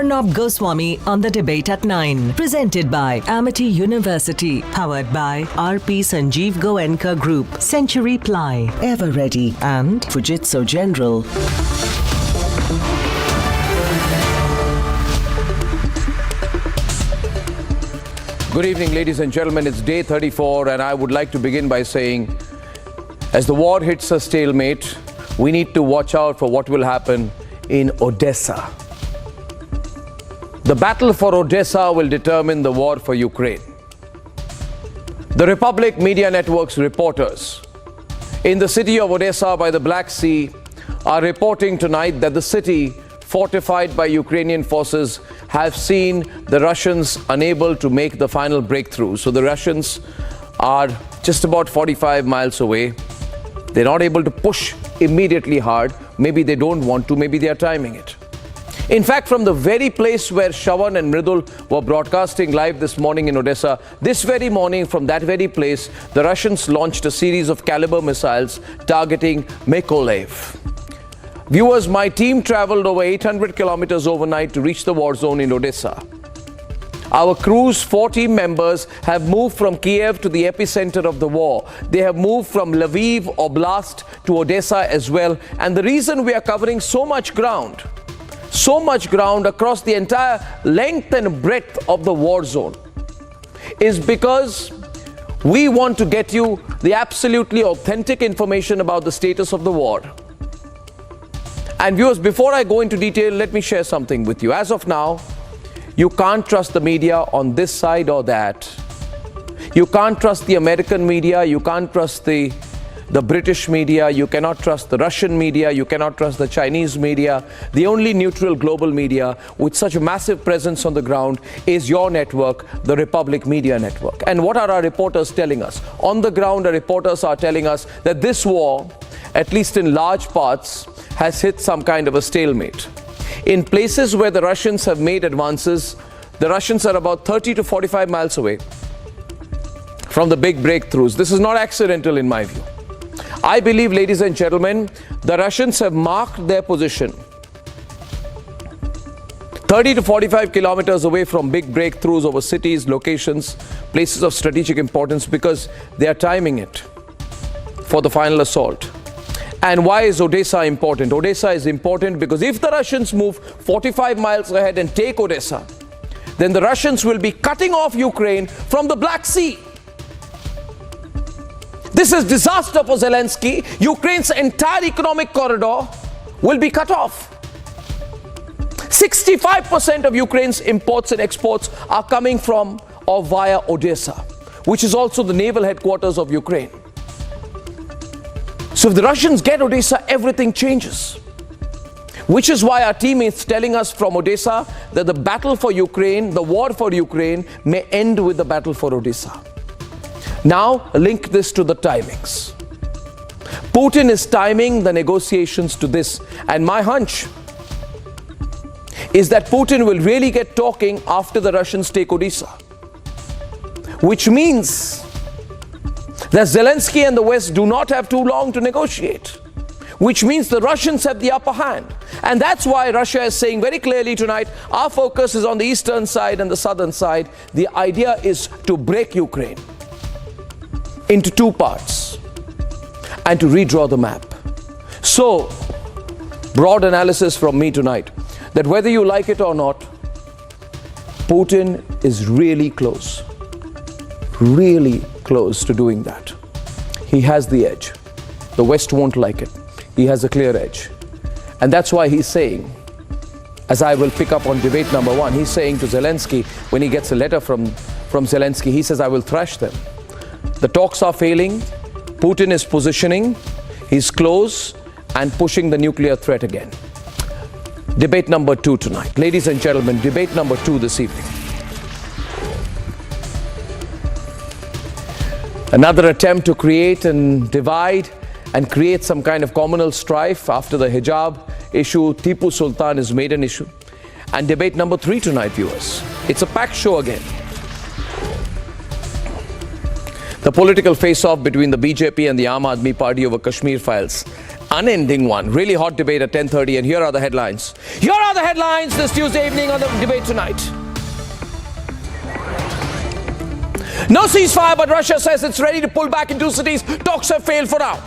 Arnab Goswami on the Debate at 9. Presented by Amity University. Powered by RP Sanjeev Goenka Group. Century Ply. Ever Ready. And Fujitsu General. Good evening, ladies and gentlemen. It's day 34, and I would like to begin by saying, as the war hits a stalemate, we need to watch out for what will happen in Odessa. The battle for Odessa will determine the war for Ukraine. The Republic Media Network's reporters in the city of Odessa by the Black Sea are reporting tonight that the city, fortified by Ukrainian forces, have seen the Russians unable to make the final breakthrough. So the Russians are just about 45 miles away. They're not able to push immediately hard. Maybe they don't want to, maybe they are timing it. In fact, from the very place where Shravan and Mridul were broadcasting live this morning in Odessa, this very morning from that very place, the Russians launched a series of Caliber missiles targeting Mykolaiv. Viewers, my team traveled over 800 kilometers overnight to reach the war zone in Odessa. Our crew's 4 team members have moved from Kiev to the epicenter of the war. They have moved from Lviv Oblast to Odessa as well. And the reason we are covering so much ground across the entire length and breadth of the war zone, is because we want to get you the absolutely authentic information about the status of the war. And viewers, before I go into detail, let me share something with you. As of now, you can't trust the media on this side or that. You can't trust the American media. You can't trust the British media. You cannot trust the Russian media. You cannot trust the Chinese media. The only neutral global media with such a massive presence on the ground is your network, the Republic Media Network. And what are our reporters telling us? On the ground, our reporters are telling us that this war, at least in large parts, has hit some kind of a stalemate. In places where the Russians have made advances, the Russians are about 30 to 45 miles away from the big breakthroughs. This is not accidental in my view. I believe, ladies and gentlemen, the Russians have marked their position 30 to 45 kilometers away from big breakthroughs over cities, locations, places of strategic importance, because they are timing it for the final assault. And why is Odessa important? Odessa is important because if the Russians move 45 miles ahead and take Odessa, then the Russians will be cutting off Ukraine from the Black Sea. This is disaster for Zelensky. Ukraine's entire economic corridor will be cut off. 65% of Ukraine's imports and exports are coming from or via Odessa, which is also the naval headquarters of Ukraine. So if the Russians get Odessa, everything changes. Which is why our team is telling us from Odessa that the battle for Ukraine, the war for Ukraine, may end with the battle for Odessa. Now, link this to the timings. Putin is timing the negotiations to this. And my hunch is that Putin will really get talking after the Russians take Odessa. Which means that Zelensky and the West do not have too long to negotiate, which means the Russians have the upper hand. And that's why Russia is saying very clearly tonight, our focus is on the eastern side and the southern side. The idea is to break Ukraine into 2 parts and to redraw the map. So, broad analysis from me tonight, that whether you like it or not, Putin is really close to doing that. He has the edge. The West won't like it. He has a clear edge. And that's why he's saying, as I will pick up on debate number 1, he's saying to Zelensky, when he gets a letter from Zelensky, he says, I will thrash them. The talks are failing. Putin is positioning. He's close and pushing the nuclear threat again. Debate number 2 tonight. Ladies and gentlemen, debate number 2 this evening. Another attempt to create and divide and create some kind of communal strife after the hijab issue. Tipu Sultan is made an issue. And debate number 3 tonight, viewers. It's a packed show again. The political face-off between the BJP and the Aam Aadmi Party over Kashmir files. unending one. Really hot debate at 10:30, and here are the headlines. Here are the headlines this Tuesday evening on the debate tonight. No ceasefire, but Russia says it's ready to pull back in 2 cities. Talks have failed for now.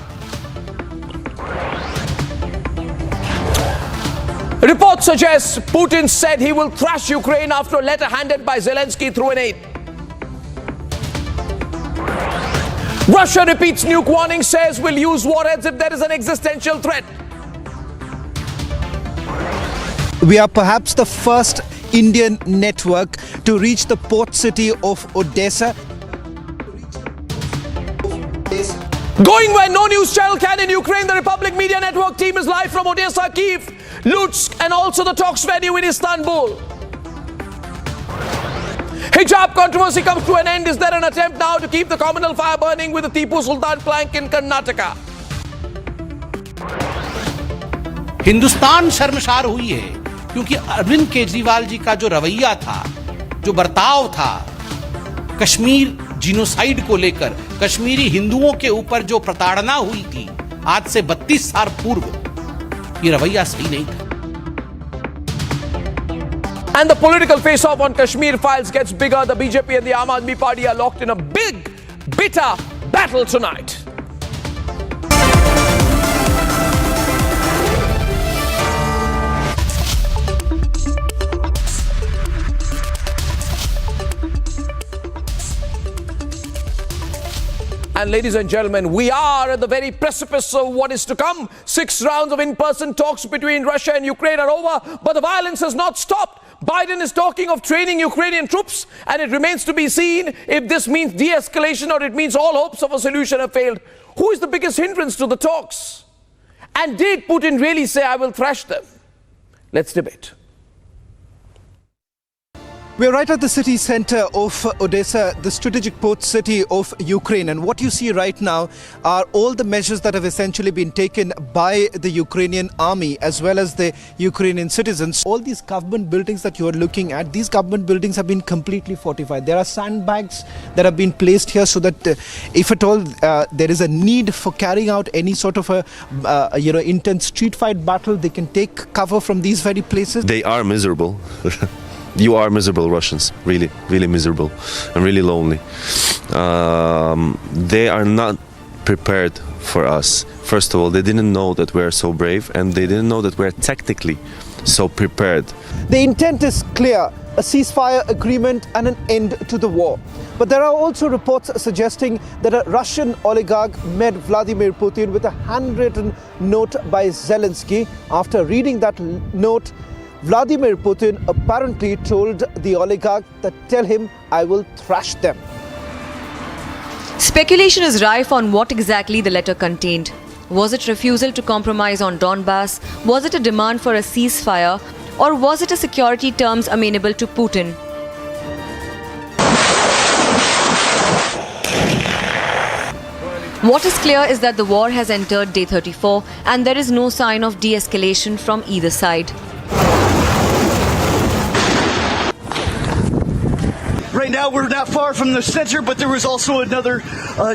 Reports suggest Putin said he will thrash Ukraine after a letter handed by Zelensky through an aide. Russia repeats nuke warning, says we'll use warheads if there is an existential threat. We are perhaps the first Indian network to reach the port city of Odessa. Going where no news channel can in Ukraine, the Republic Media Network team is live from Odessa, Kiev, Lutsk, and also the talks venue in Istanbul. Hijab controversy comes to an end. Is there an attempt now to keep the communal fire burning with the Tipu Sultan plank in Karnataka? Hindustan शर्मसार हुई है क्योंकि अरविंद केजरीवाल जी का जो रवैया था, जो बर्ताव था, कश्मीर जिनोसाइड को लेकर, कश्मीरी हिंदुओं के ऊपर जो प्रताड़ना हुई थी आज से 32 साल पूर्व, ये रवैया सही नहीं था. And the political face-off on Kashmir files gets bigger. The BJP and the Aam Aadmi Party are locked in a big, bitter battle tonight. And ladies and gentlemen, we are at the very precipice of what is to come. 6 rounds of in-person talks between Russia and Ukraine are over, but the violence has not stopped. Biden is talking of training Ukrainian troops, and it remains to be seen if this means de-escalation or it means all hopes of a solution have failed. Who is the biggest hindrance to the talks? And did Putin really say, I will thrash them? Let's debate. We're right at the city center of Odessa, the strategic port city of Ukraine. And what you see right now are all the measures that have essentially been taken by the Ukrainian army as well as the Ukrainian citizens. All these government buildings that you are looking at, these government buildings have been completely fortified. There are sandbags that have been placed here so that if at all there is a need for carrying out any sort of a intense street fight battle, they can take cover from these very places. They are miserable. You are miserable Russians, really, really miserable and really lonely. They are not prepared for us. First of all, they didn't know that we are so brave, and they didn't know that we are tactically so prepared. The intent is clear, a ceasefire agreement and an end to the war. But there are also reports suggesting that a Russian oligarch met Vladimir Putin with a handwritten note by Zelensky. After reading that note, Vladimir Putin apparently told the oligarch that tell him, I will thrash them. Speculation is rife on what exactly the letter contained. Was it refusal to compromise on Donbass? Was it a demand for a ceasefire? Or was it a security terms amenable to Putin? What is clear is that the war has entered day 34 and there is no sign of de-escalation from either side. Right now we're not far from the center, but there was also another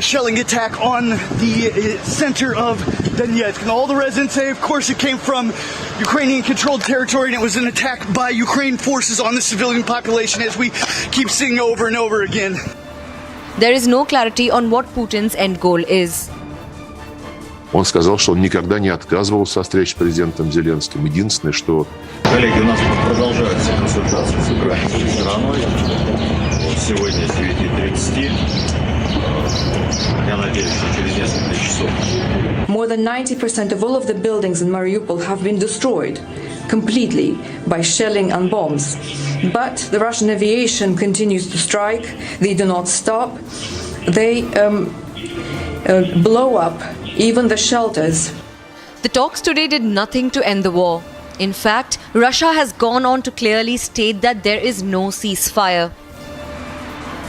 shelling attack on the center of Donetsk. And all the residents say, of course, it came from Ukrainian-controlled territory, and it was an attack by Ukraine forces on the civilian population, as we keep seeing over and over again. There is no clarity on what Putin's end goal is. Он сказал, что он никогда не отказывался от встреч с президентом Зеленским. Единственное, что... Коллеги, у нас продолжаются консультации с украинской стороной. Вот сегодня с 9:30. Я надеюсь, что через несколько часов. More than 90% of all of the buildings in Mariupol have been destroyed completely by shelling and bombs. But the Russian aviation continues to strike. They do not stop. They blow up even the shelters. The talks today did nothing to end the war. In fact, Russia has gone on to clearly state that there is no ceasefire.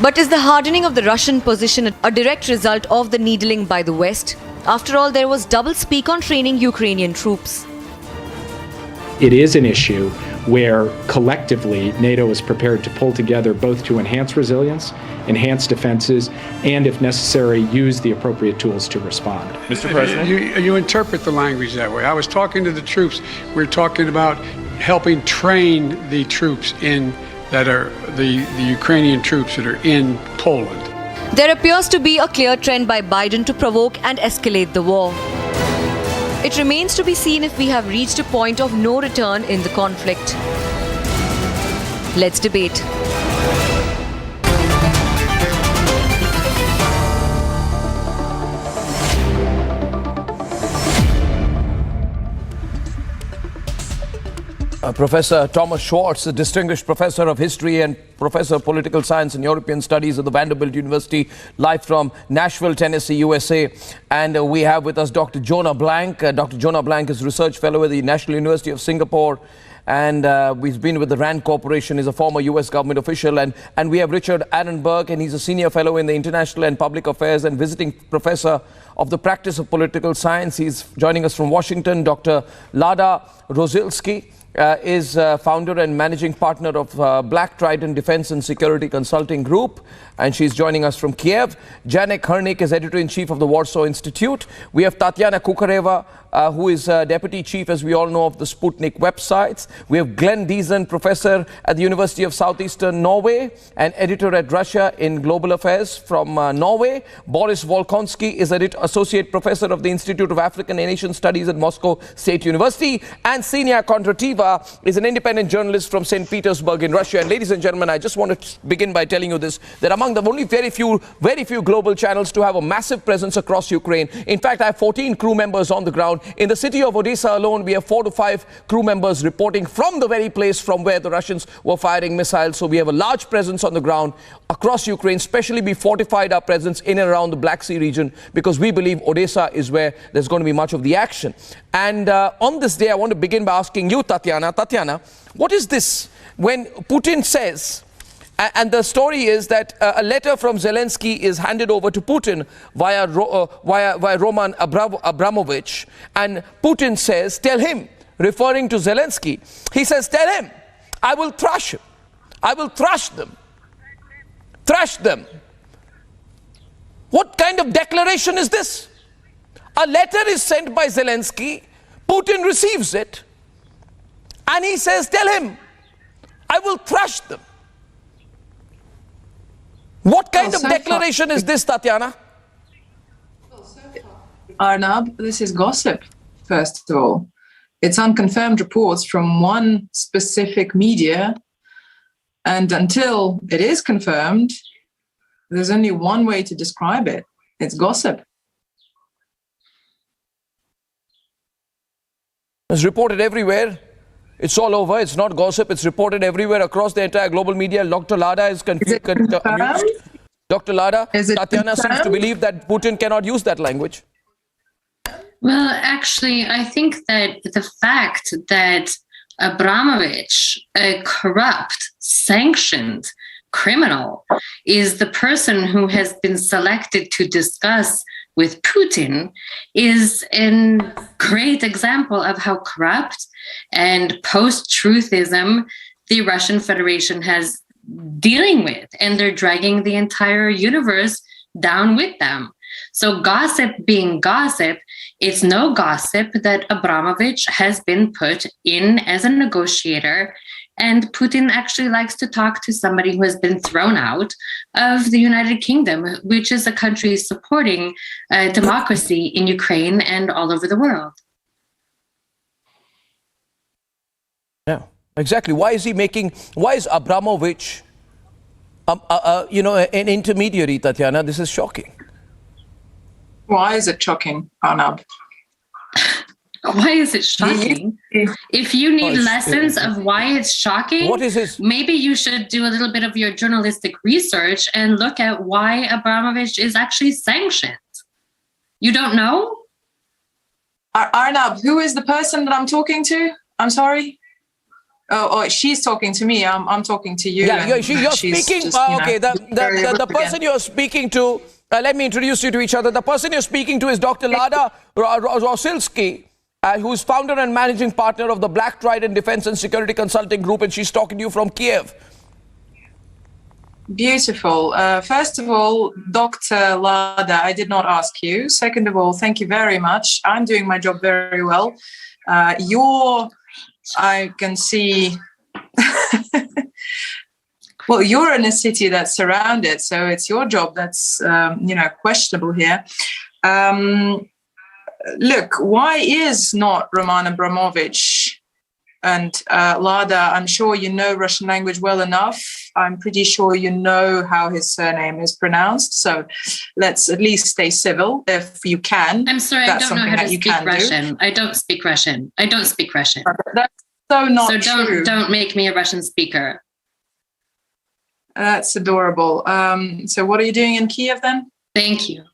But is the hardening of the Russian position a direct result of the needling by the West? After all, there was double speak on training Ukrainian troops. It is an issue where collectively NATO is prepared to pull together both to enhance resilience, enhance defenses, and if necessary, use the appropriate tools to respond. Mr. President? You interpret the language that way. I was talking to the troops. We're talking about helping train the troops that are the Ukrainian troops that are in Poland. There appears to be a clear trend by Biden to provoke and escalate the war. It remains to be seen if we have reached a point of no return in the conflict. Let's debate. Professor Thomas Schwartz, a distinguished professor of history and professor of political science and European studies at the Vanderbilt University, live from Nashville, Tennessee, USA. And we have with us Dr. Jonah Blank. Dr. Jonah Blank is research fellow at the National University of Singapore. And we've been with the RAND Corporation. He's a former US government official. And we have Richard Arnab, and he's a senior fellow in the International and Public Affairs and visiting professor of the practice of political science. He's joining us from Washington. Dr. Lada Rozilski is founder and managing partner of Black Trident Defense and Security Consulting Group, and she's joining us from Kiev. Janek Hernik is editor-in-chief of the Warsaw Institute. We have Tatiana Kukareva, who is deputy chief, as we all know, of the Sputnik websites. We have Glenn Deason, professor at the University of Southeastern Norway and editor at Russia in Global Affairs from Norway. Boris Volkonsky is associate professor of the Institute of African and Asian Studies at Moscow State University. And Ksenia Kondrativa is an independent journalist from St. Petersburg in Russia. And ladies and gentlemen, I just want to begin by telling you this, that among the only very few global channels to have a massive presence across Ukraine. In fact, I have 14 crew members on the ground. In the city of Odessa alone, we have 4 to 5 crew members reporting from the very place from where the Russians were firing missiles. So we have a large presence on the ground across Ukraine, especially we fortified our presence in and around the Black Sea region, because we believe Odessa is where there's going to be much of the action. And on this day, I want to begin by asking you, Tatiana. Tatiana, what is this when Putin says, and the story is that a letter from Zelensky is handed over to Putin via Roman Abramovich, and Putin says, tell him, referring to Zelensky, he says, tell him, I will thrash him. I will thrash them. Thrash them. What kind of declaration is this? A letter is sent by Zelensky, Putin receives it, and he says, tell him, I will thrash them. What kind of declaration is this, Tatiana? Arnab, this is gossip, first of all. It's unconfirmed reports from one specific media, and until it is confirmed, there's only one way to describe it. It's gossip. It's reported everywhere. It's all over. It's not gossip. It's reported everywhere across the entire global media. Dr. Lada is confused. Dr. Lada, Tatiana seems to believe that Putin cannot use that language. Well, actually, I think that the fact that Abramovich, a corrupt, sanctioned criminal, is the person who has been selected to discuss with Putin is a great example of how corrupt and post-truthism the Russian Federation has dealing with, and they're dragging the entire universe down with them. So gossip being gossip, it's no gossip that Abramovich has been put in as a negotiator, and Putin actually likes to talk to somebody who has been thrown out of the United Kingdom, which is a country supporting democracy in Ukraine and all over the world. Yeah, exactly. Why is Abramovich, an intermediary, Tatiana? This is shocking. Why is it shocking, Arnab? Why is it shocking? If you need lessons of why it's shocking, what is this? Maybe you should do a little bit of your journalistic research and look at why Abramovich is actually sanctioned. You don't know? Arnab, who is the person that I'm talking to? I'm sorry. Oh, she's talking to me. I'm talking to you. Yeah, you're speaking. Okay, the person you're speaking to. Let me introduce you to each other. The person you're speaking to is Dr. Lada Rozilski. who's founder and managing partner of the Black Trident Defense and Security Consulting Group, and she's talking to you from Kiev. Beautiful. First of all, Dr. Lada, I did not ask you. Second of all, thank you very much. I'm doing my job very well. I can see, well, you're in a city that's surrounded, so it's your job that's, questionable here. Look, why is not Roman Abramovich and Lada, I'm sure you know Russian language well enough. I'm pretty sure you know how his surname is pronounced. So let's at least stay civil if you can. I'm sorry, I don't know how to speak Russian. I don't speak Russian. That's so not so true. Don't make me a Russian speaker. That's adorable. So what are you doing in Kiev then? Thank you.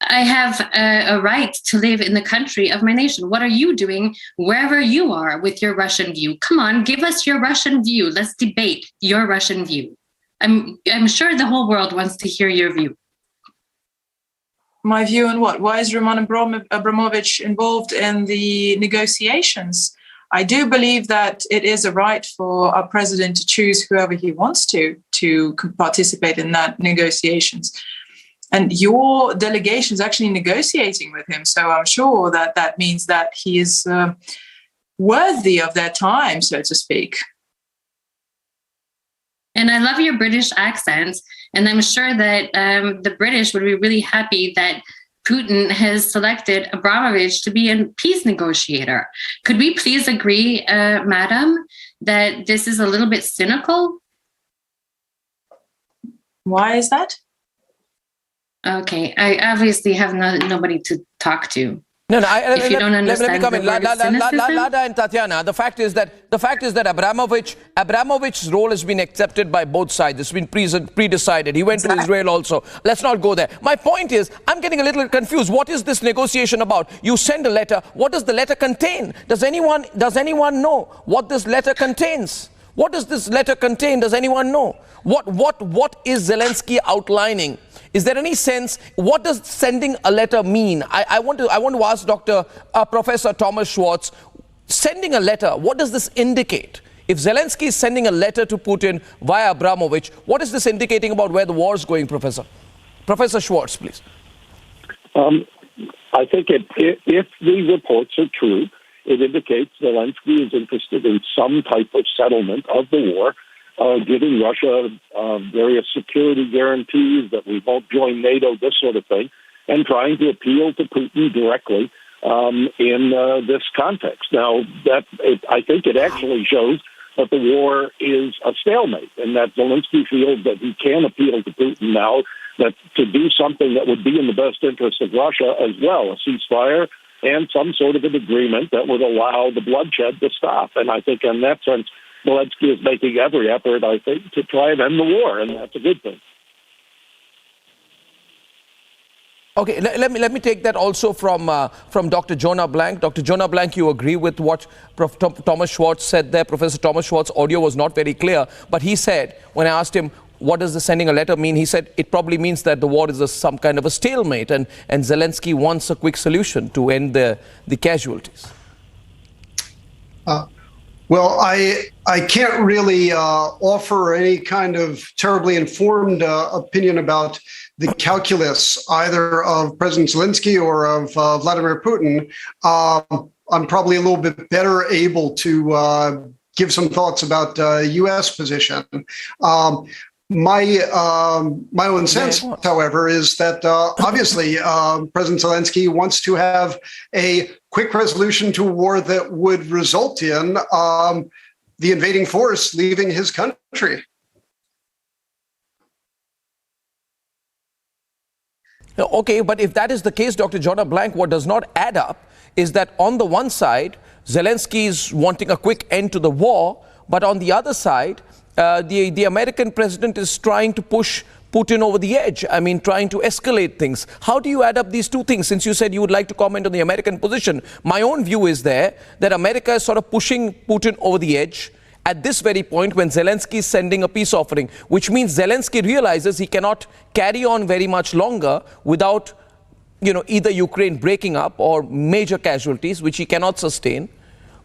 I have a right to live in the country of my nation. What are you doing wherever you are with your Russian view? Come on, give us your Russian view. Let's debate your Russian view. I'm sure the whole world wants to hear your view. My view on what? Why is Roman Abramovich involved in the negotiations? I do believe that it is a right for our president to choose whoever he wants to participate in that negotiations. And your delegation is actually negotiating with him. So I'm sure that means that he is worthy of their time, so to speak. And I love your British accent. And I'm sure that the British would be really happy that Putin has selected Abramovich to be a peace negotiator. Could we please agree, madam, that this is a little bit cynical? Why is that? Okay, I obviously have nobody to talk to. No, if you don't understand let me come in. Lada and Tatiana, the fact is that Abramovich's role has been accepted by both sides. It's been pre-decided. He went to Israel also. Let's not go there. My point is, I'm getting a little confused. What is this negotiation about? You send a letter. What does the letter contain? Does anyone know what this letter contains? What does this letter contain? Does anyone know? What is Zelensky outlining? Is there any sense? What does sending a letter mean? I want to ask Professor Thomas Schwartz, sending a letter, what does this indicate? If Zelensky is sending a letter to Putin via Abramovich, what is this indicating about where the war is going, Professor? Professor Schwartz, please. I think if the reports are true, it indicates Zelensky is interested in some type of settlement of the war, giving Russia various security guarantees that we won't join NATO, this sort of thing, and trying to appeal to Putin directly in this context. Now, I think it actually shows that the war is a stalemate, and that Zelensky feels that he can appeal to Putin now, that to do something that would be in the best interest of Russia as well, a ceasefire and some sort of an agreement that would allow the bloodshed to stop. And I think in that sense, Zelensky is making every effort, I think, to try and end the war, and that's a good thing. Okay, let me take that also from Dr. Jonah Blank. Dr. Jonah Blank, you agree with what Thomas Schwartz said there? Professor Thomas Schwartz, audio was not very clear, but he said, when I asked him, what does the sending a letter mean? He said it probably means that the war is some kind of a stalemate, and Zelensky wants a quick solution to end the casualties. Well, I can't really offer any kind of terribly informed opinion about the calculus either of President Zelensky or of Vladimir Putin. I'm probably a little bit better able to give some thoughts about U.S. position. My own sense, however, is that obviously President Zelensky wants to have a quick resolution to a war that would result in the invading force leaving his country. Okay, but if that is the case, Dr. Jonah Blank, what does not add up is that on the one side, Zelensky is wanting a quick end to the war, but on the other side, the American president is trying to push Putin over the edge. I mean, trying to escalate things. How do you add up these two things? Since you said you would like to comment on the American position, my own view is that America is sort of pushing Putin over the edge at this very point when Zelensky is sending a peace offering, which means Zelensky realizes he cannot carry on very much longer without either Ukraine breaking up or major casualties, which he cannot sustain.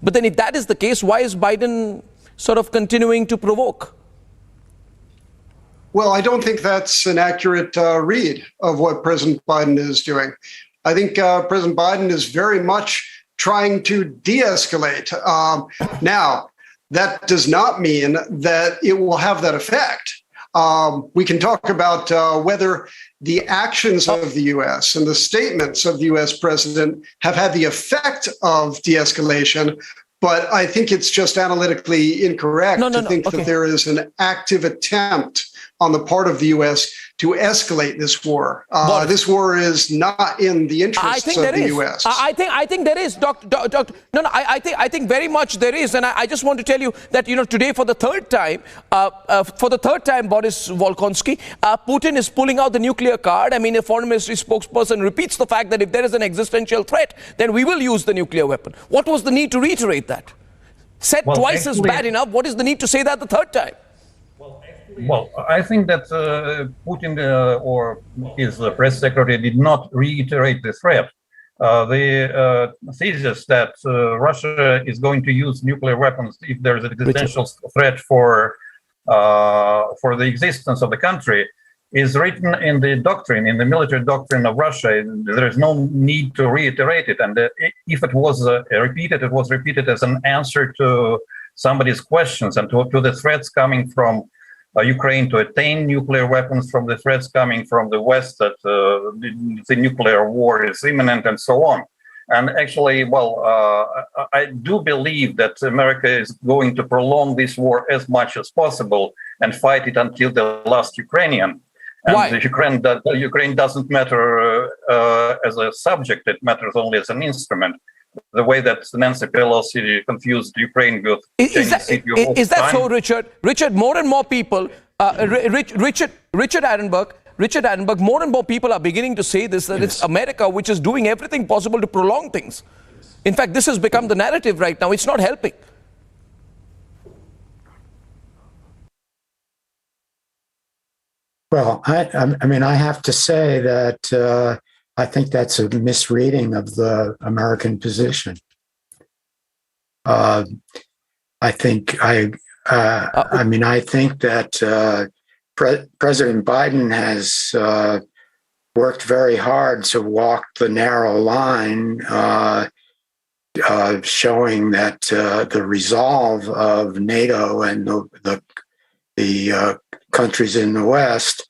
But then if that is the case, why is Biden sort of continuing to provoke? Well, I don't think that's an accurate read of what President Biden is doing. I think President Biden is very much trying to de-escalate. Now, that does not mean that it will have that effect. We can talk about whether the actions of the U.S. and the statements of the U.S. president have had the effect of de-escalation, but I think it's just analytically incorrect to think that there is an active attempt on the part of the U.S. to escalate this war. This war is not in the interests of the U.S. I think there is, I think very much there is, and I just want to tell you that today for the third time, Boris Volkonsky, Putin is pulling out the nuclear card. I mean, a foreign ministry spokesperson repeats the fact that if there is an existential threat, then we will use the nuclear weapon. What was the need to reiterate that? Said twice is bad enough. What is the need to say that the third time? Well, I think that Putin or his press secretary did not reiterate the threat. The thesis that Russia is going to use nuclear weapons if there is an existential threat for the existence of the country is written in the doctrine, in the military doctrine of Russia. There is no need to reiterate it. And if it was repeated, it was repeated as an answer to somebody's questions and to the threats coming from Ukraine to attain nuclear weapons, from the threats coming from the West that the nuclear war is imminent and so on. And actually, I do believe that America is going to prolong this war as much as possible and fight it until the last Ukrainian. And why? Ukraine doesn't matter as a subject, it matters only as an instrument. The way that Nancy Pelosi confused Ukraine with Is that so, Richard? Richard, more and more people, Richard Arnab, more and more people are beginning to say this, that it's America which is doing everything possible to prolong things. In fact, this has become the narrative right now. It's not helping. Well, I mean, I have to say that I think that's a misreading of the American position. I think that President Biden has worked very hard to walk the narrow line, showing that the resolve of NATO and the countries in the West,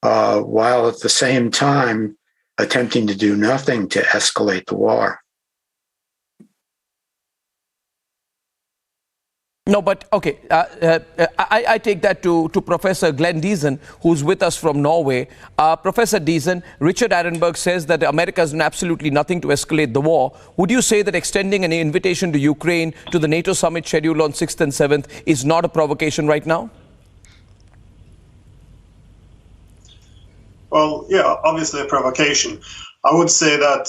while at the same time attempting to do nothing to escalate the war. No, but okay, I take that to Professor Glenn Deason, who's with us from Norway. Professor Deason, Richard Arnab says that America has done absolutely nothing to escalate the war. Would you say that extending an invitation to Ukraine to the NATO summit scheduled on 6th and 7th is not a provocation right now? Well, yeah, obviously a provocation. I would say that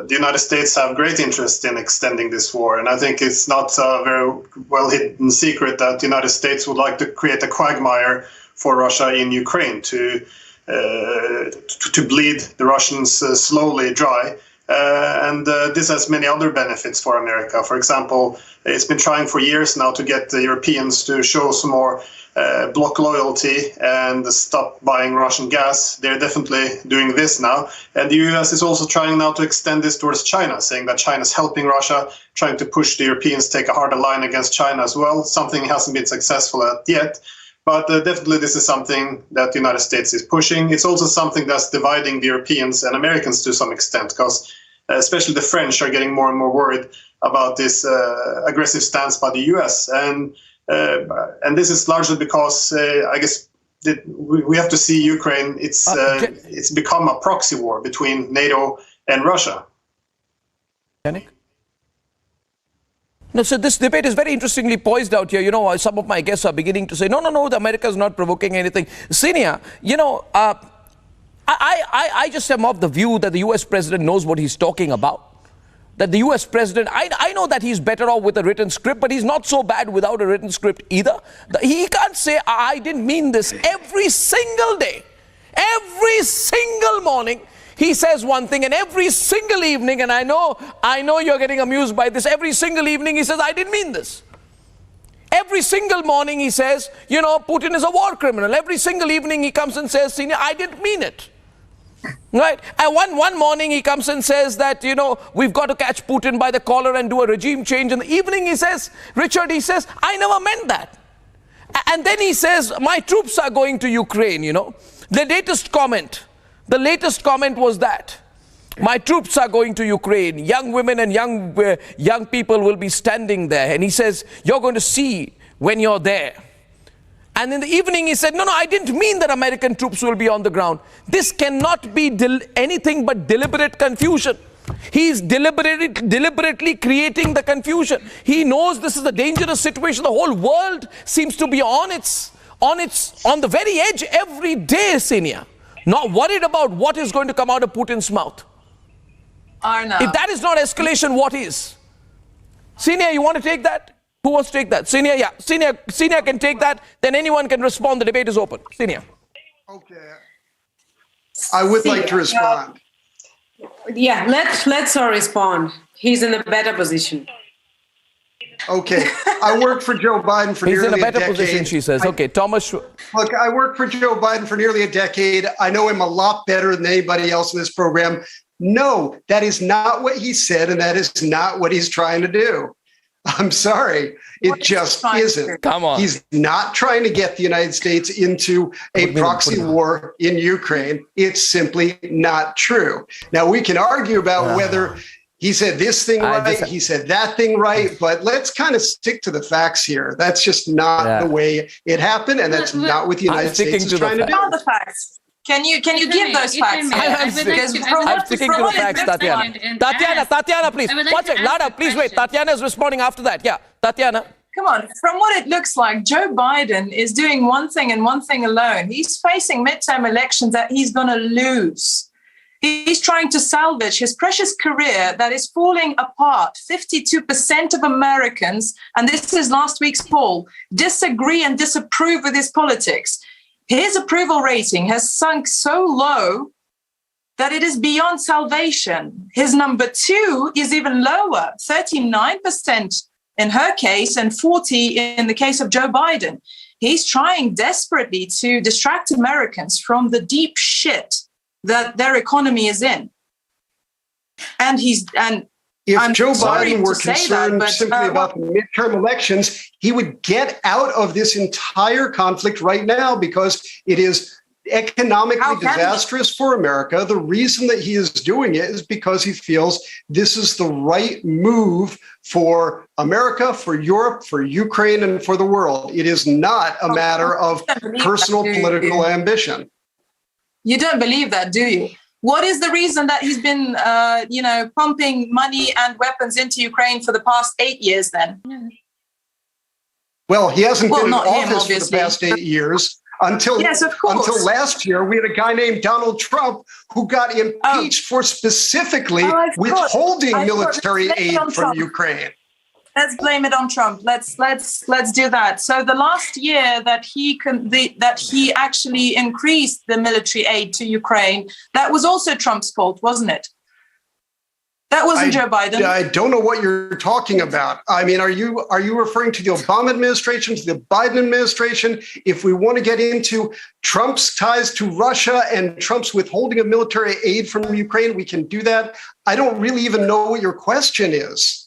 the United States have great interest in extending this war, and I think it's not a very well hidden secret that the United States would like to create a quagmire for Russia in Ukraine to bleed the Russians slowly dry. And this has many other benefits for America. For example, it's been trying for years now to get the Europeans to show some more bloc loyalty and stop buying Russian gas. They're definitely doing this now. And the US is also trying now to extend this towards China, saying that China's helping Russia, trying to push the Europeans to take a harder line against China as well. Something hasn't been successful at yet. But definitely this is something that the United States is pushing. It's also something that's dividing the Europeans and Americans to some extent, because especially the French are getting more and more worried about this aggressive stance by the US. And this is largely because I guess we have to see Ukraine. It's become a proxy war between NATO and Russia. Yannick? No, so this debate is very interestingly poised out here. You know, some of my guests are beginning to say, no, America is not provoking anything. Senior, I just am of the view that the US president knows what he's talking about. That the US president, I know that he's better off with a written script, but he's not so bad without a written script either. He can't say, I didn't mean this. Every single day, every single morning, He says one thing, and every single evening, and I know you're getting amused by this, every single evening he says, I didn't mean this. Every single morning he says, Putin is a war criminal. Every single evening he comes and says, Senior, I didn't mean it. Right? And one morning he comes and says that, we've got to catch Putin by the collar and do a regime change. In the evening he says, Richard, he says, I never meant that. And then he says, my troops are going to Ukraine, The latest comment was that my troops are going to Ukraine. Young women and young people will be standing there. And he says, you're going to see when you're there. And in the evening he said, no, I didn't mean that American troops will be on the ground. This cannot be anything but deliberate confusion. He's deliberately creating the confusion. He knows this is a dangerous situation. The whole world seems to be on the very edge every day, Senior. Not worried about what is going to come out of Putin's mouth. Arnab. If that is not escalation, what is? Senior, you want to take that? Who wants to take that? Senior, yeah. Senior can take that. Then anyone can respond. The debate is open. Senior. Okay. I would like to respond. Yeah, let's respond. He's in a better position. Okay. I worked for Joe Biden for nearly a decade. He's in a better position, she says. Okay, Thomas. Look, I worked for Joe Biden for nearly a decade. I know him a lot better than anybody else in this program. No, that is not what he said, and that is not what he's trying to do. I'm sorry. It just isn't. Come on. He's not trying to get the United States into a proxy war in Ukraine. It's simply not true. Now, we can argue about whether he said this thing right, he said that thing right, but let's kind of stick to the facts here. That's just not the way it happened, and that's not what the United States is trying to do. Not the facts. Can you give those facts? I'm sticking to the facts, Tatiana. Tatiana, please. One second. Lada, please wait. Tatiana is responding after that. Yeah, Tatiana. Come on. From what it looks like, Joe Biden is doing one thing and one thing alone. He's facing midterm elections that he's going to lose. He's trying to salvage his precious career that is falling apart. 52% of Americans, and this is last week's poll, disagree and disapprove with his politics. His approval rating has sunk so low that it is beyond salvation. His number two is even lower, 39% in her case and 40% in the case of Joe Biden. He's trying desperately to distract Americans from the deep shit that their economy is in. If Joe Biden were concerned simply about the midterm elections, he would get out of this entire conflict right now because it is economically disastrous for America. The reason that he is doing it is because he feels this is the right move for America, for Europe, for Ukraine, and for the world. It is not a matter of personal political ambition. You don't believe that, do you? What is the reason that he's been, pumping money and weapons into Ukraine for the past 8 years then? Well, he hasn't been in office for the past 8 years. Until last year, we had a guy named Donald Trump who got impeached for specifically withholding military aid from Ukraine. Let's blame it on Trump. Let's do that. So the last year that he actually increased the military aid to Ukraine, that was also Trump's fault, wasn't it? That wasn't Joe Biden. I don't know what you're talking about. I mean, are you referring to the Obama administration, to the Biden administration? If we want to get into Trump's ties to Russia and Trump's withholding of military aid from Ukraine, we can do that. I don't really even know what your question is.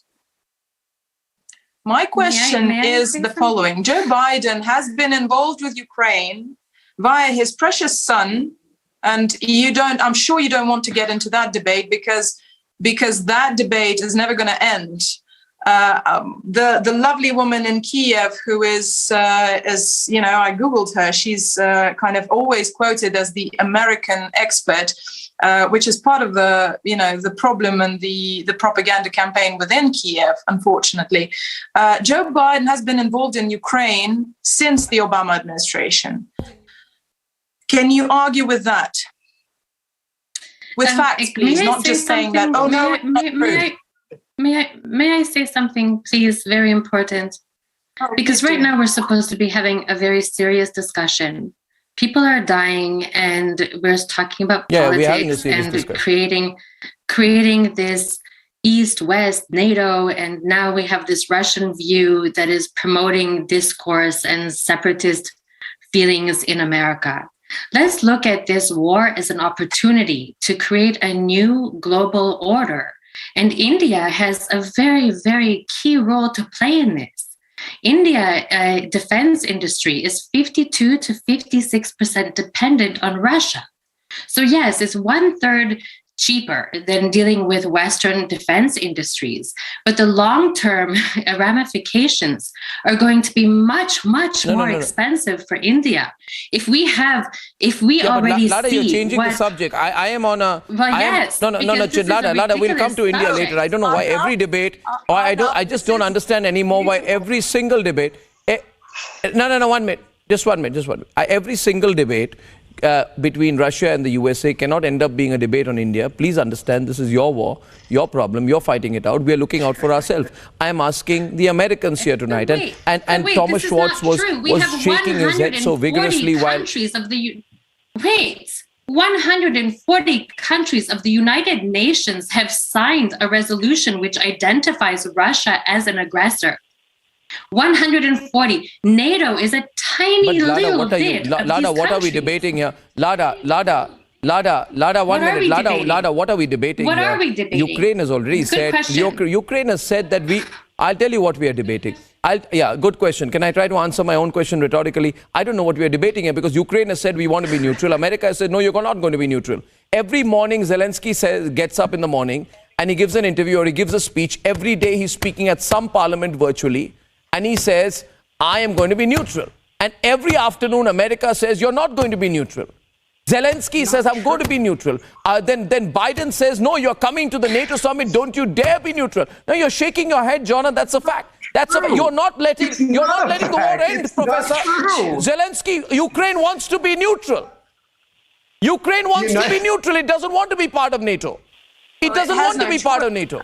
My question is the following. Joe Biden has been involved with Ukraine via his precious son, and I'm sure you don't want to get into that debate because that debate is never going to end. The lovely woman in Kiev who is I Googled her, she's kind of always quoted as the American expert, which is part of the problem and the propaganda campaign within Kiev, unfortunately. Joe Biden has been involved in Ukraine since the Obama administration. Can you argue with that? With facts, please, not just saying that, oh no, May I say something, please, very important? Because right now we're supposed to be having a very serious discussion People are dying, and we're talking about we're having a politics serious and discussion. creating this East-West NATO, and now we have this Russian view that is promoting discourse and separatist feelings in America. Let's look at this war as an opportunity to create a new global order. And India has a very, very key role to play in this. India defense industry is 52 to 56% dependent on Russia. So yes, it's 1/3 cheaper than dealing with Western defense industries. But the long-term ramifications are going to be much, much more expensive for India. If we already Lada, see you're changing what, the subject. I am on a... Well, yes. Lada, we'll come to India later. I don't know why every debate... I just don't understand anymore why every single debate... No, 1 minute. Just one minute. Every single debate... between Russia and the USA cannot end up being a debate on India. Please understand, this is your war, your problem, you're fighting it out. We are looking out for ourselves. I am asking the Americans here tonight. And Thomas Schwartz was shaking his head so vigorously while... 140 countries of the United Nations have signed a resolution which identifies Russia as an aggressor. 140. NATO is a tiny little bit. Lada, what are we debating here? Lada, 1 minute. Lada, what are we debating here? What are we debating? Ukraine has already said... Ukraine has said that we... I'll tell you what we are debating. Good question. Can I try to answer my own question rhetorically? I don't know what we are debating here because Ukraine has said we want to be neutral. America has said, no, you're not going to be neutral. Every morning, Zelensky gets up in the morning and he gives an interview or he gives a speech. Every day he's speaking at some parliament virtually. And he says, I am going to be neutral. And every afternoon, America says, you're not going to be neutral. Zelensky says, I'm going to be neutral. Then Biden says, no, you're coming to the NATO summit. Don't you dare be neutral. Now, you're shaking your head, Jonah. That's a fact. You're not letting the war end, Professor. Zelensky, Ukraine wants to be neutral. Ukraine wants to be neutral. It doesn't want to be part of NATO. It doesn't want to be part of NATO.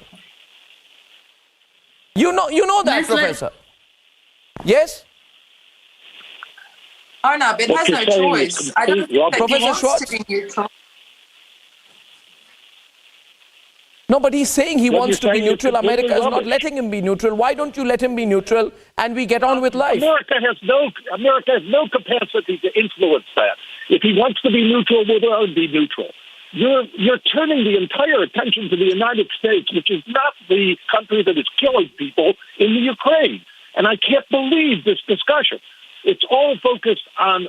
You know that, Professor. Yes? Arnab, it has no choice. I don't think that Professor he wants Schwartz? to be neutral. No, but he's saying he wants to be neutral. America is not letting him be neutral. Why don't you let him be neutral and we get on with life? America has no capacity to influence that. If he wants to be neutral, we'll be neutral. You're turning the entire attention to the United States, which is not the country that is killing people in the Ukraine. And I can't believe this discussion. It's all focused on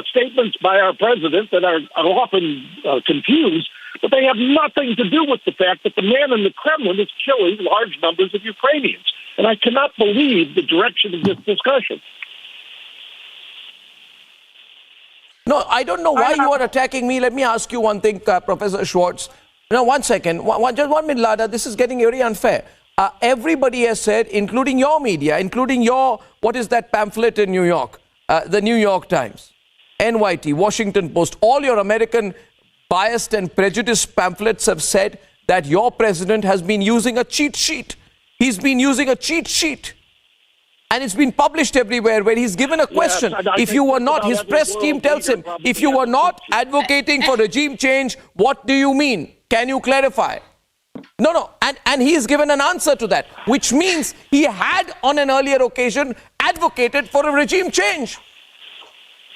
statements by our president that are often confused, but they have nothing to do with the fact that the man in the Kremlin is killing large numbers of Ukrainians. And I cannot believe the direction of this discussion. No, I don't know why you are attacking me. Let me ask you one thing, Professor Schwartz. No, 1 second. Just 1 minute, Lada. This is getting very unfair. Everybody has said, including your media, including your, what is that pamphlet in New York? The New York Times, NYT, Washington Post, all your American biased and prejudiced pamphlets have said that your president has been using a cheat sheet. He's been using a cheat sheet. And it's been published everywhere where he's given a question. If you were not, his press team tells him, if you were not advocating for regime change, what do you mean? Can you clarify? No. And he's given an answer to that, which means he had on an earlier occasion advocated for a regime change.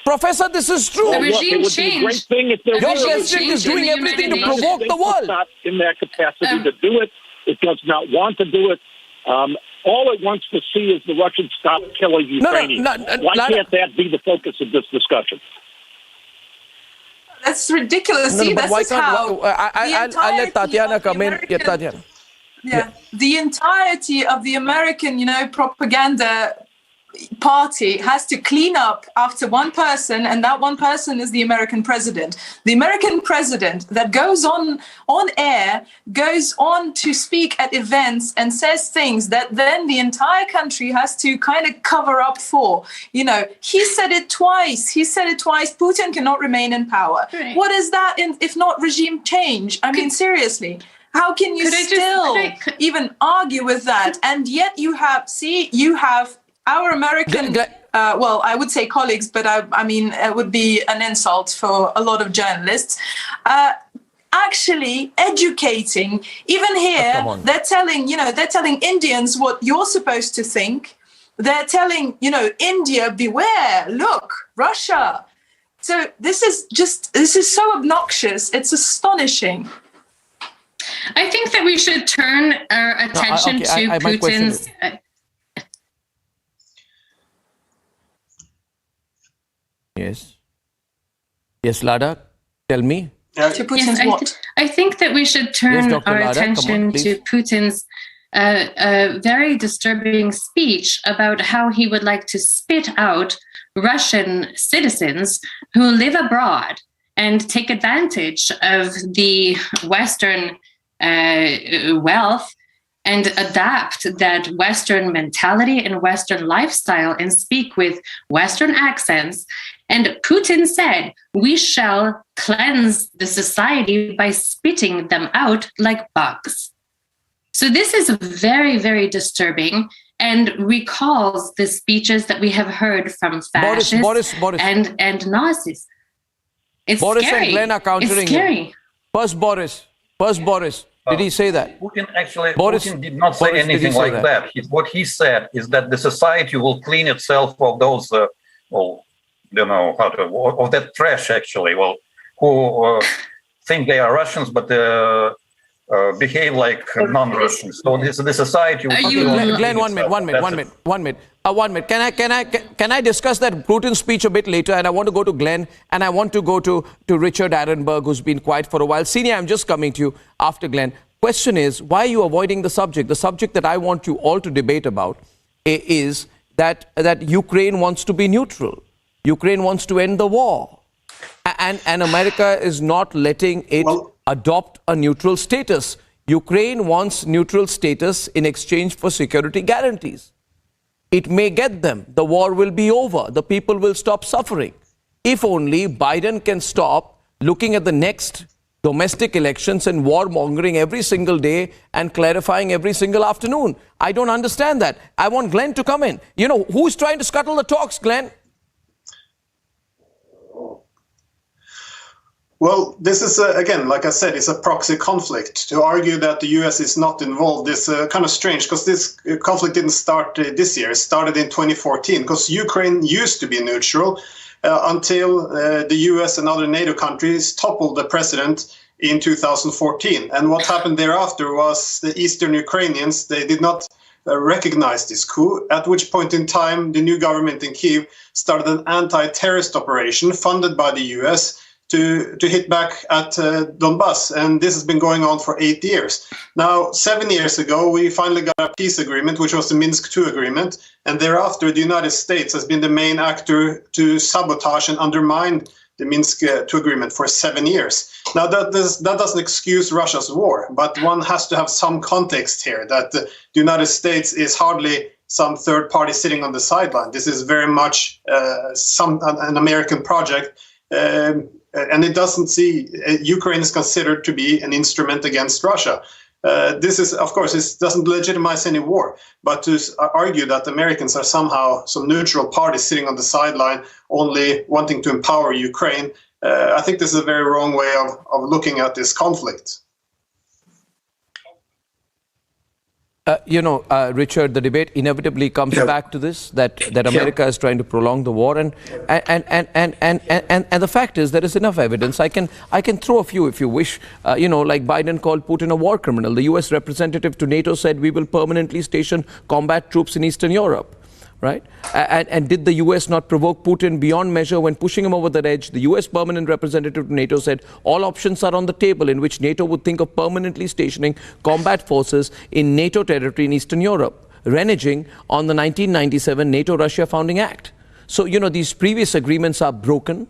Professor, this is true. The regime change. Your president is doing everything to provoke the world. It's not in their capacity to do it. It does not want to do it. All it wants to see is the Russians stop killing Ukrainians. Why can't that be the focus of this discussion? That's ridiculous. See, this is how I'll let Tatiana come in. Tatiana. The entirety of the American, propaganda party has to clean up after one person, and that one person is the American president. The American president that goes on air, goes on to speak at events and says things that then the entire country has to kind of cover up for. He said it twice. Putin cannot remain in power. Right. What is that if not regime change? I mean, seriously. How can you even argue with that? And yet you have our American well, I would say colleagues, but I mean, it would be an insult for a lot of journalists. Actually educating, even here, they're telling Indians what you're supposed to think. They're telling, India, beware, look, Russia. So this is so obnoxious. It's astonishing. I think that we should turn our attention to Putin's. Yes, Lada, tell me. To Putin's what? I think that we should turn our attention to Putin's very disturbing speech about how he would like to spit out Russian citizens who live abroad and take advantage of the Western wealth and adapt that Western mentality and Western lifestyle and speak with Western accents. And Putin said, we shall cleanse the society by spitting them out like bugs. So this is very, very disturbing and recalls the speeches that we have heard from fascists and Nazis. It's Boris scary. and Glenn are countering it's scary. him. First Boris. Did he say that? Putin did not say anything like that. What he said is that the society will clean itself of those, of that trash, actually, who think they are Russians, but behave like non-Russians. So the society will Glenn, one minute. Can I discuss that Putin speech a bit later? And I want to go to Glenn, and I want to go to Richard Arnab, who's been quiet for a while. Senior, I'm just coming to you after Glenn. Question is, why are you avoiding the subject? The subject that I want you all to debate about is that Ukraine wants to be neutral. Ukraine wants to end the war. And America is not letting it adopt a neutral status. Ukraine wants neutral status in exchange for security guarantees. It may get them. The war will be over. The people will stop suffering. If only Biden can stop looking at the next domestic elections and warmongering every single day and clarifying every single afternoon. I don't understand that. I want Glenn to come in. Who's trying to scuttle the talks, Glenn? Well, this is, again, like I said, it's a proxy conflict. To argue that the US is not involved is kind of strange, because this conflict didn't start this year. It started in 2014, because Ukraine used to be neutral until the US and other NATO countries toppled the president in 2014. And what happened thereafter was the Eastern Ukrainians, they did not recognize this coup, at which point in time the new government in Kyiv started an anti-terrorist operation funded by the US to hit back at Donbass. And this has been going on for 8 years. Now, 7 years ago, we finally got a peace agreement, which was the Minsk II agreement. And thereafter, the United States has been the main actor to sabotage and undermine the Minsk II agreement for 7 years. Now, that doesn't excuse Russia's war, but one has to have some context here that the United States is hardly some third party sitting on the sideline. This is very much an American project. And it doesn't see Ukraine is considered to be an instrument against Russia. This is, of course, it doesn't legitimize any war, but to argue that Americans are somehow some neutral party sitting on the sideline only wanting to empower Ukraine, I think this is a very wrong way of looking at this conflict. Richard, the debate inevitably comes back to this, that America is trying to prolong the war, and the fact is there is enough evidence. I can throw a few if you wish. Like Biden called Putin a war criminal. The U.S. representative to NATO said we will permanently station combat troops in Eastern Europe. Right? And did the US not provoke Putin beyond measure when pushing him over the edge? The US permanent representative to NATO said all options are on the table in which NATO would think of permanently stationing combat forces in NATO territory in Eastern Europe, reneging on the 1997 NATO-Russia Founding Act. So, these previous agreements are broken.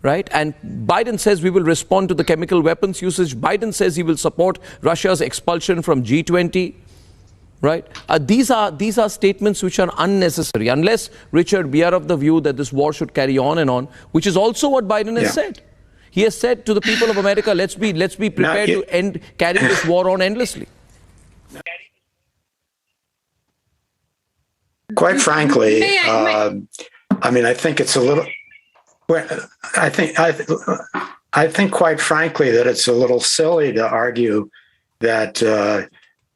Right? And Biden says we will respond to the chemical weapons usage. Biden says he will support Russia's expulsion from G20. Right? These are statements which are unnecessary, unless, Richard, we are of the view that this war should carry on, which is also what Biden has said. He has said to the people of America, let's be prepared to carry this war on endlessly. Quite frankly, I mean, I think it's a little. I think, quite frankly, that it's a little silly to argue that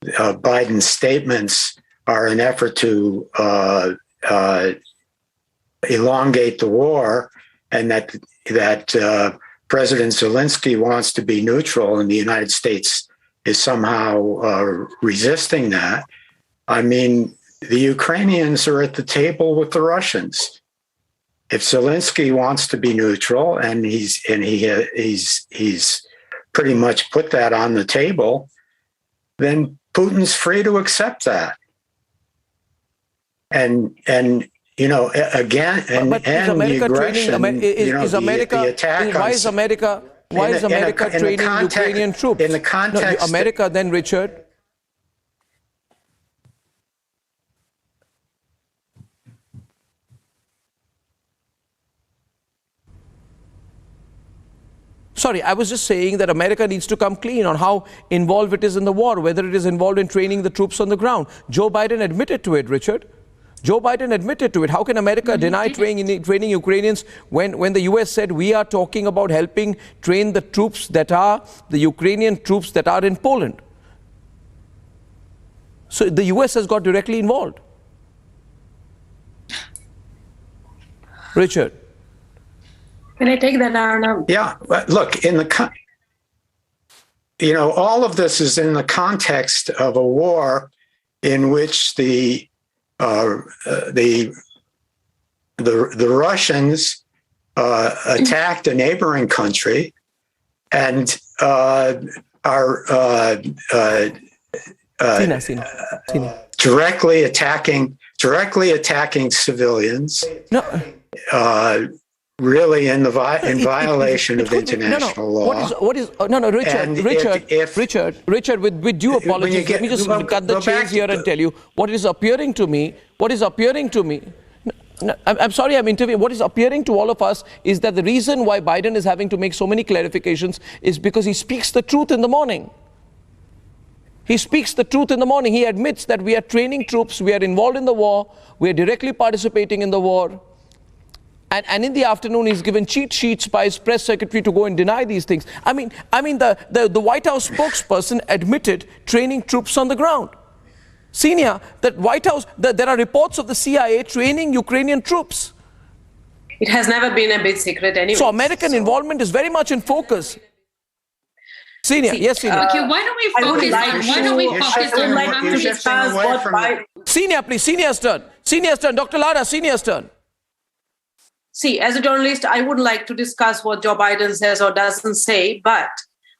Biden's statements are an effort to elongate the war, and that President Zelensky wants to be neutral, and the United States is somehow resisting that. I mean, the Ukrainians are at the table with the Russians. If Zelensky wants to be neutral, and he's pretty much put that on the table, then Putin's free to accept that. And you know, again, and the aggression, the attack. Why is America training Ukrainian troops? In the context, America then, Richard. Sorry, I was just saying that America needs to come clean on how involved it is in the war, whether it is involved in training the troops on the ground. Joe Biden admitted to it, Richard. Joe Biden admitted to it. How can America deny training Ukrainians when the US said we are talking about helping train the troops that are, the Ukrainian troops that are in Poland? So the US has got directly involved. Richard. Can I take that, Arnab? Yeah, but look, all of this is in the context of a war in which the Russians attacked a neighboring country and are directly attacking civilians. No. Really in violation of international law. Richard, with due apologies, let me just cut the chase here and tell you what is appearing to me. I'm sorry I'm interviewing. What is appearing to all of us is that the reason why Biden is having to make so many clarifications is because he speaks the truth in the morning. He speaks the truth in the morning. He admits that we are training troops, we are involved in the war, we are directly participating in the war. And in the afternoon, he's given cheat sheets by his press secretary to go and deny these things. I mean, the White House spokesperson admitted training troops on the ground. Senior, that White House, there are reports of the CIA training Ukrainian troops. It has never been a big secret anyway. So American involvement is very much in focus. Senior, yes, Senior. Okay, why don't we focus on Senior, please, Senior's turn. Senior's turn. Dr. Lada, Senior's turn. See, as a journalist, I wouldn't like to discuss what Joe Biden says or doesn't say, but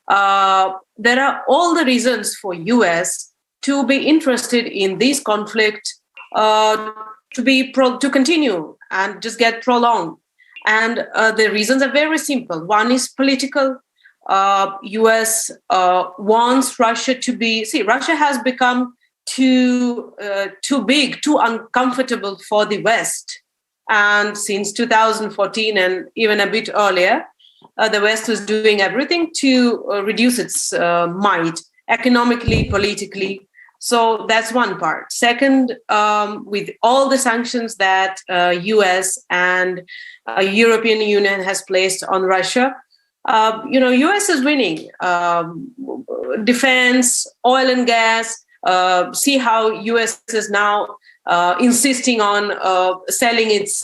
there are all the reasons for US to be interested in this conflict, to continue and just get prolonged. And the reasons are very simple. One is political. US wants Russia to be. See, Russia has become too big, too uncomfortable for the West. And since 2014 and even a bit earlier, the West was doing everything to reduce its might economically, politically. So that's one part. Second, with all the sanctions that US and European Union has placed on Russia, US is winning. Defense, oil and gas, see how US is now insisting on selling its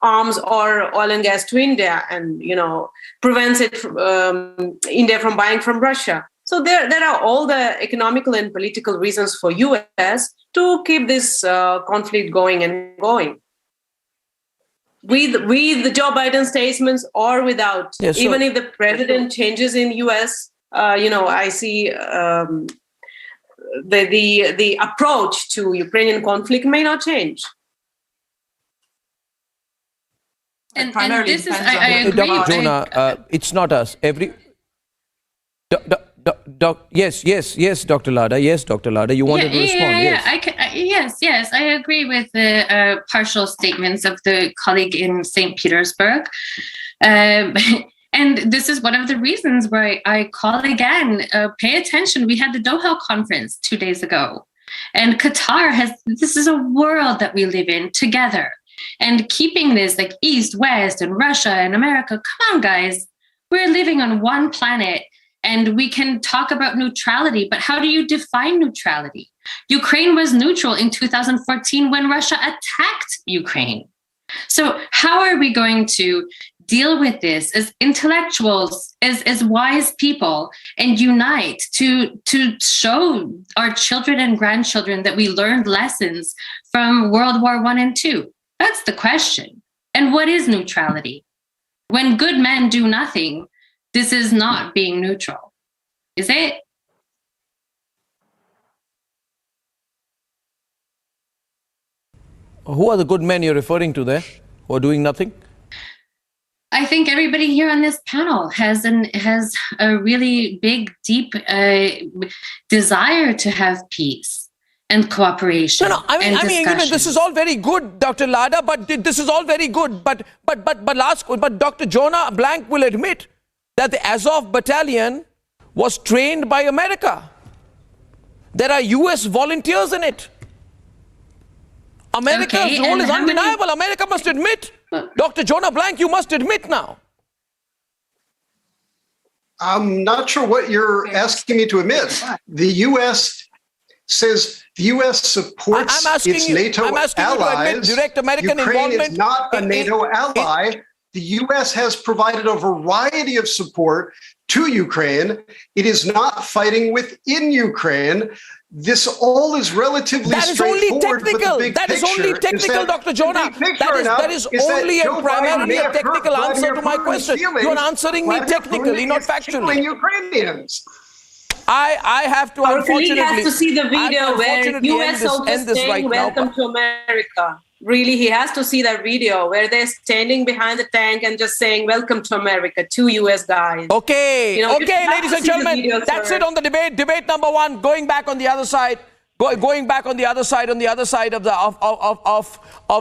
arms or oil and gas to India, and prevents India from buying from Russia. So there are all the economical and political reasons for US to keep this conflict going and going. With the Joe Biden statements or without, even if the president changes in US, I see the approach to Ukrainian conflict may not change. And this is, I agree. Dr. Jonah, it's not us. Yes, Dr. Lada. Yes, Dr. Lada. You wanted to respond. Yes. I agree with the partial statements of the colleague in St. Petersburg. And this is one of the reasons why I call again, pay attention. We had the Doha conference 2 days ago. And Qatar this is a world that we live in together. And keeping this like East, West, and Russia and America, come on, guys, we're living on one planet. And we can talk about neutrality, but how do you define neutrality? Ukraine was neutral in 2014 when Russia attacked Ukraine. So how are we going to deal with this as intellectuals, as wise people, and unite to show our children and grandchildren that we learned lessons from World War I and II? That's the question. And what is neutrality? When good men do nothing, this is not being neutral, is it? Who are the good men you're referring to there who are doing nothing? I think everybody here on this panel has a really big, deep desire to have peace and cooperation. I mean, this is all very good, Dr. Lada, but this is all very good. But Dr. Jonah Blank will admit that the Azov battalion was trained by America. There are US volunteers in it. America's role is undeniable. America must admit. Dr. Jonah Blank, you must admit now. I'm not sure what you're asking me to admit. The U.S. says the U.S. supports its NATO allies. Direct American Ukraine involvement is not a NATO ally. The U.S. has provided a variety of support to Ukraine. It is not fighting within Ukraine. This all is relatively straightforward. That is only technical, Dr. Jonah. That is only and primarily a technical answer to my question. You are answering me technically, not factually. Ukrainians. I have to unfortunately. He has to see the video where US soldiers saying welcome to America. Really, he has to see that video where they're standing behind the tank and just saying welcome to America, 2 US guys. Okay, ladies and gentlemen, that's it on the debate. Debate number 1, going back on the other side. Going back on the other side of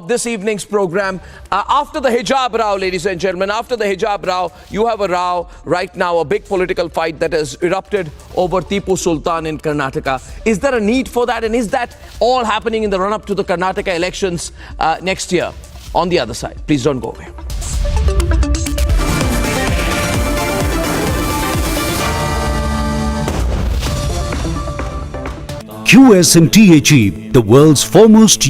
this evening's program. After the hijab row, ladies and gentlemen, after the hijab row, you have a row right now, a big political fight that has erupted over Tipu Sultan in Karnataka. Is there a need for that? And is that all happening in the run-up to the Karnataka elections next year? On the other side, please don't go away. QS and THE, the world's foremost